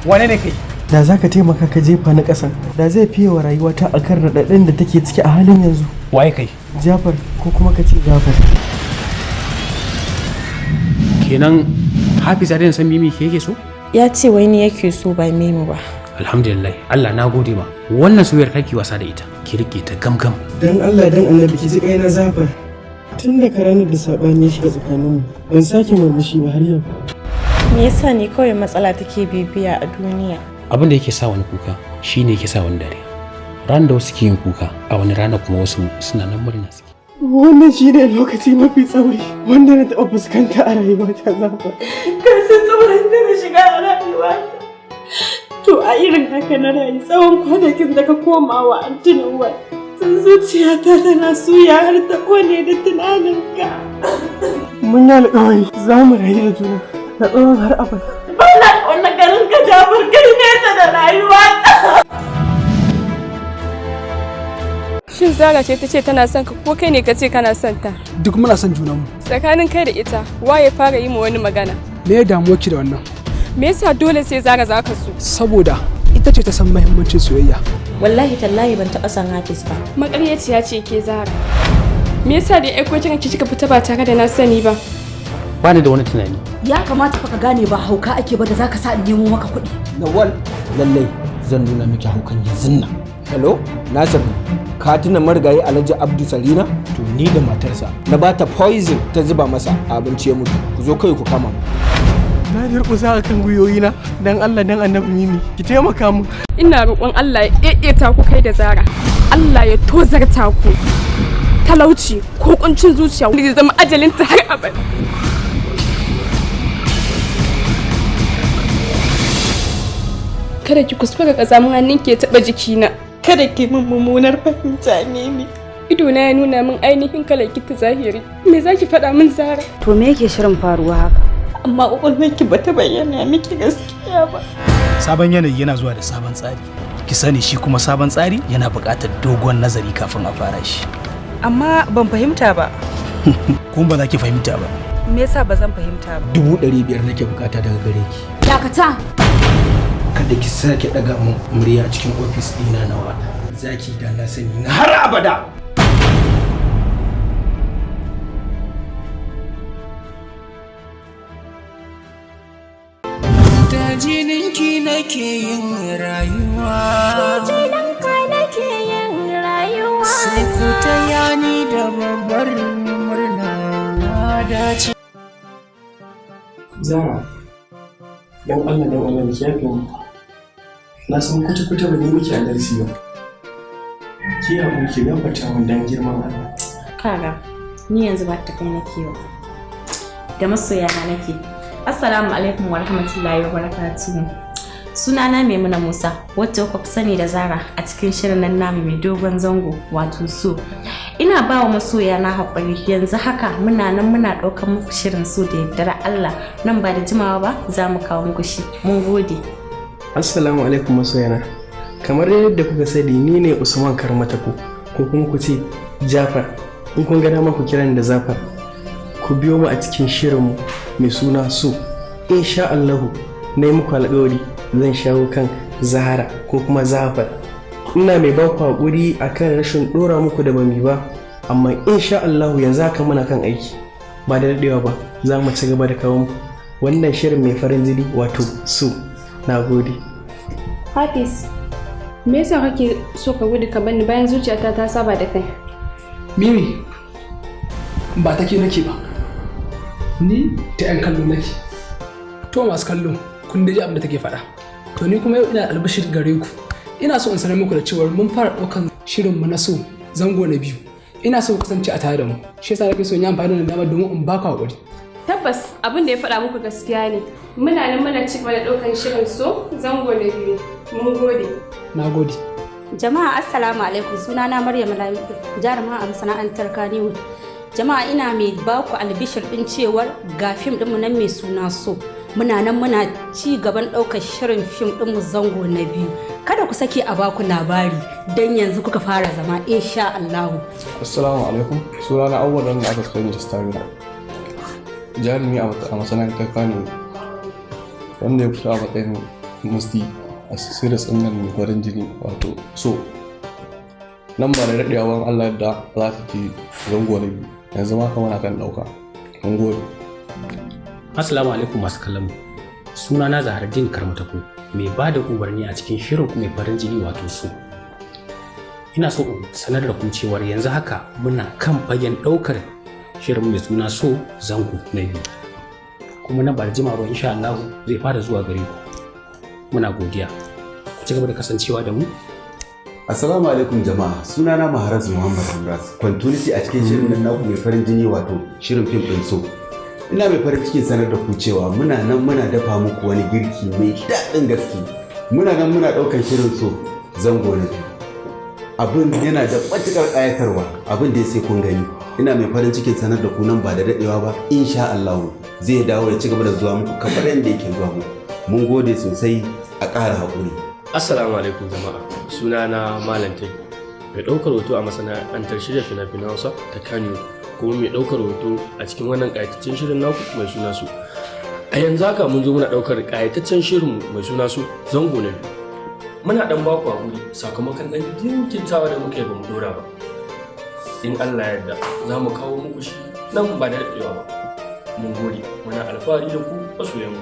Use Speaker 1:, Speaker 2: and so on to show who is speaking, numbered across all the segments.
Speaker 1: wane ne kai?
Speaker 2: Da za ka taimaka ka jefa ni ƙasa, da zai fiye wa rayuwata a kan raɗaɗin da take ciki a halin yanzu.
Speaker 1: Waye kai?
Speaker 2: Jafar, ko kuma ka ce Jafar.
Speaker 1: Kenan Hafiz ya san Mimi ke yake so?
Speaker 3: Ya ce wai ni yake so ba Mimi ba.
Speaker 1: Alhamdulillah, Allah na gode ma. Wannan soyayyar kake wasa da ita, ki rike ta gamgam.
Speaker 2: Dan Allah dan Annabi ki ji kaina Jafar. Tun da ranar da sabani shiga tsakaninmu, ban sake murmushi ba har yau.
Speaker 3: Me yasa ne kawai matsala take bibiya a duniya?
Speaker 1: Abin da yake sa wani kuka shine yake sa wani dare. Ran da wasu ke yin kuka, a wani rana kuma wasu suna nan murna suke.
Speaker 2: Wannan shi ne lokaci mafi tsauri wanda na taɓa fuskanta a rayuwata Jafar.
Speaker 3: Ka san tsaurin da na shiga a rayuwata. To a irin haka na rayu tsawon kwanakin da ka koma wa antinuwa. Sun zuciyata tana suya har ta kone da tunaninka.
Speaker 2: Mun yi alƙawari za mu rayu da juna na tsawon har abada.
Speaker 3: Ba na ƙauna garin ka Jafar, kai nesa da rayuwata.
Speaker 4: Shin Zara ce ta ce tana son ka ko kai ne ka ce kana son ta?
Speaker 5: Duk muna son junanmu.
Speaker 4: Tsakanin kai da ita, waye fara yi ma wani magana?
Speaker 5: Me ya damuwa ki da wannan?
Speaker 4: Me yasa dole sai Zara za ka so?
Speaker 5: Saboda ita ce ta san muhimmancin soyayya.
Speaker 3: Wallahi tallahi ban taɓa son Hafiz ba.
Speaker 4: Maƙaryaciya ce ke Zara. Me yasa da aiko kiran ki kika fita ba tare da na sani ba?
Speaker 1: Bani da wani tunani.
Speaker 6: Ya kamata fa ka gane ba hauka ake ba da zaka sa in nemo maka kuɗi.
Speaker 7: Nawal, lallai zan nuna miki haukan yanzun nan. Hello, Nasir, ka tuna marigayi Alhaji Abdu Sarina? To ni da matarsa na bata poison ta zuba masa abinci ya mutu. Ku zo kai ku kama.
Speaker 2: Na durƙusa a kan gwiwoyina dan Allah dan Annabi Mimi, ki taimaka mu.
Speaker 4: Ina roƙon Allah ya ɗaiɗaita ku kai da Zara. Allah ya tozarta ku. Talauci ko kuncin zuciya wanda zai zama ajalinta har abada. Kada ki kuskura ƙazamin hannunki ya taɓa jikina.
Speaker 3: Kada ki min mummunar fahimta Mimi.
Speaker 4: Ido na ya nuna min ainihin kalar ki ta zahiri. Me zaki faɗa min Zara?
Speaker 6: To me yake shirin faruwa haka?
Speaker 3: Amma ƙwaƙwalwarki ba ta bayyana miki gaskiya ba.
Speaker 8: Sabon yanayi yana zuwa da sabon tsari. Ki sani shi kuma sabon tsari yana buƙatar dogon nazari kafin a fara shi.
Speaker 6: Amma ban fahimta ba.
Speaker 8: Kuma ba za ki fahimta ba.
Speaker 6: Me yasa ba zan fahimta ba?
Speaker 7: 500 nake bukata daga gare ki.
Speaker 6: Dakata.
Speaker 7: Kada ki sake daga mun murya cikin ofis ɗina nawa. Zaki da na sani na har abada.
Speaker 9: Da jininki nake yin rayuwa.
Speaker 10: Jininka nake yin rayuwa.
Speaker 9: Sai ku taya ni da babbar murna na dace.
Speaker 2: Zara, dan Allah dan Allah ki yafe mu. Na san kwata-kwata ba ne miki adalci ba. Ki haƙuri ki gafarta min dan girman Allah.
Speaker 3: Kaga, ni yanzu ba ta kai nake ba. Da masoya na nake. Assalamu alaikum wa rahmatullahi wa barakatuhu. Sunana Maimuna Musa, wacce kuka sani da Zara a cikin shirin nan namu mai dogon zango wato so. Ina ba wa masoya na haƙuri, yanzu haka muna nan muna ɗaukar muku shirin so da yardar Allah, nan ba da jimawa ba za mu kawo muku shi. Mun gode.
Speaker 2: Assalamu alaikum masoyana. Kamar yadda kuka sani ni ne Usman Karmatako ko kuma ku ce Jafar. In kun ga dama ku kira ni da Zafar. Ku biyo mu a cikin shirinmu mai suna so. Insha Allahu na yi muku alƙawari zan shawo kan Zahara ko kuma Zafar. Ina mai ba ku haƙuri akan rashin ɗora muku da bami ba, amma insha Allahu yanzu haka muna kan aiki. Ba da daɗewa ba za mu ci gaba da kawo muku wannan shirin mai farin jini wato so. Na gode.
Speaker 4: Hafiz, me yasa kake so ka gudu ka bani bayan zuciyata ta saba da kai?
Speaker 5: Mimi, ba take nake ba. Ni ta 'yan kallo nake. To masu kallo, kun da ji abin da take faɗa. To ni kuma yau ina albashir gare ku. Ina so in sanar muku da cewa mun fara ɗaukan shirinmu na so zango na 2. Ina so ku kasance a tare da mu. Shi yasa nake so in yi amfani da damar domin in ba ku haƙuri.
Speaker 4: Tabbas abin da ya faɗa muku gaskiya ne. Muna nan muna ci gaba da ɗaukan shirin so zango na 2. Mun gode.
Speaker 5: Na gode.
Speaker 6: Jama'a assalamu alaikum, sunana Maryam Lamido, jaruma a masana'antar Kannywood. Jama'a ina mai baku albishir din cewar ga fim ɗinmu nan mai suna so. Muna nan muna ci gaban ɗaukar shirin fim ɗinmu zango na 2. Kada ku sake a baku labari dan yanzu kuka fara zama insha Allah.
Speaker 11: Assalamu alaikum, sunana Awwal wanda aka sani da Starina. Jarumi a masana'antar Kannywood wanda ya fito a matsayin musti a series ɗin nan mai farin jini wato so nan ba da daɗewa Allah yadda za ta ci zango na biyu yanzu ma kamar kan ɗauka mun gode.
Speaker 1: Assalamu alaikum masu kallon mu. Suna na Zaharaddin Karmataku mai ba da umarni a cikin shirin mai farin jini wato so. Ina so in sanar da ku cewar yanzu haka muna kan fagen ɗaukar shirin mai suna so zango na biyu. Kuma na ba da jima ba insha Allah zai fara zuwa gare ku. Muna godiya. Ku ci gaba da kasancewa da mu.
Speaker 12: Assalamu alaikum jama'a, sunana Maharaz Muhammad Hamras, continuity a cikin shirin nan naku mai farin jini wato shirin fim ɗin so. Ina mai farin cikin sanar da ku cewa muna nan muna dafa muku wani girki mai daɗin gaske. Muna nan muna ɗaukar shirin so zango na biyu. Abin yana da matuƙar ƙayatarwa, abin da ya sai kun gani. Ina mai farin cikin sanar da ku nan ba da daɗewa ba, insha Allah zai dawo ya ci gaba da zuwa muku kamar yadda yake zuwa muku. Mun gode sosai, a ƙara haƙuri.
Speaker 13: Assalamu alaikum jama'a, sunana Malam Tai, mai ɗaukar hoto a masana'antar shirya fina-finan Hausa ta Kano, kuma mai ɗaukar hoto a cikin wannan ƙayataccen shirin naku mai suna su. A yanzu haka mun zo muna ɗaukar ƙayataccen shirin mai suna su zango na biyu. Muna ɗan baku a wuri sakamakon ɗan jinkintawa da muka yi ba mu ɗora ba. In Allah yarda za mu kawo muku shi nan ba da daɗewa ba. Mun gode, muna alfahari da ku masoyanmu.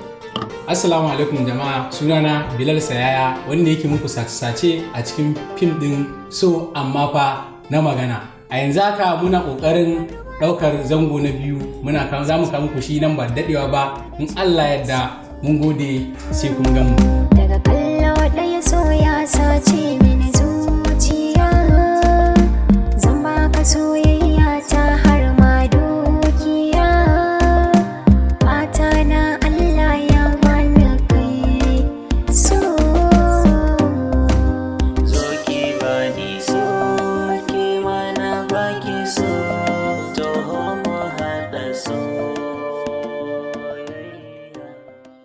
Speaker 14: Assalamu alaikum jama'a, sunana Bilal Sayaya wanda yake muku sace a cikin fim ɗin so amma fa na magana. A yanzu haka muna ƙoƙarin ɗaukar zango na biyu, za mu kawo muku shi nan ba daɗewa ba. In Allah yadda mun gode sai kun gan mu.
Speaker 10: Daga kallo ɗaya so ya sace mini zuciya, zan baka soyayya.